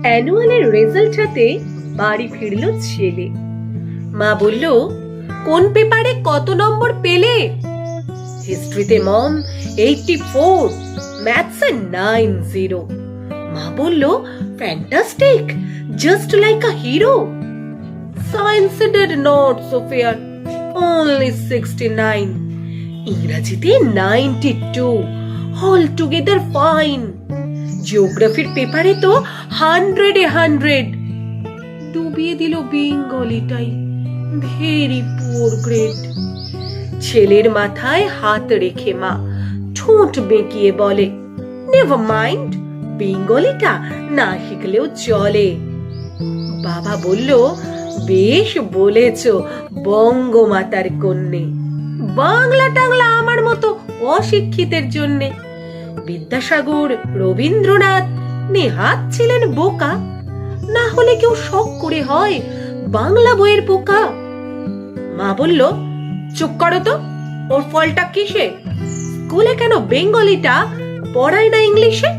অ্যানুয়ালের result হাতে বাড়ি ফিরল ছেলে। মা বলল, কোন পেপারে কত নম্বর পেলে? হিস্ট্রিতে মম 84, ম্যাথসে 90। মা বলল, fantastic, just like a hero. Science did not so fair, only 69। ইংরেজিতে 92, অল টুগেদার ফাইন। জিওগ্রাফির পেপারে তো 100 ডুবিয়ে দিল বেঙ্গলিটাই, ভেরি পুয়ার গ্রেড। ছেলের মাথায় হাত রেখে মা ঠোঁট বেঁকিয়ে বলে, নেভার মাইন্ড, বেঙ্গলিটা না শিখলেও চলে। বাবা বলল, বেশ বলেছ বঙ্গমাতার কন্যে, বাংলা টাংলা আমার মতো অশিক্ষিতের জন্যে। বিদ্যাসাগর, রবীন্দ্রনাথ নেহাত ছিলেন বোকা, না হলে কেউ শখ করে হয় বাংলা বইয়ের পোকা। মা বলল, চুপ করো তো, ওর ফলটা কিসে? স্কুলে কেন বেঙ্গলিটা পড়ায় না ইংলিশে?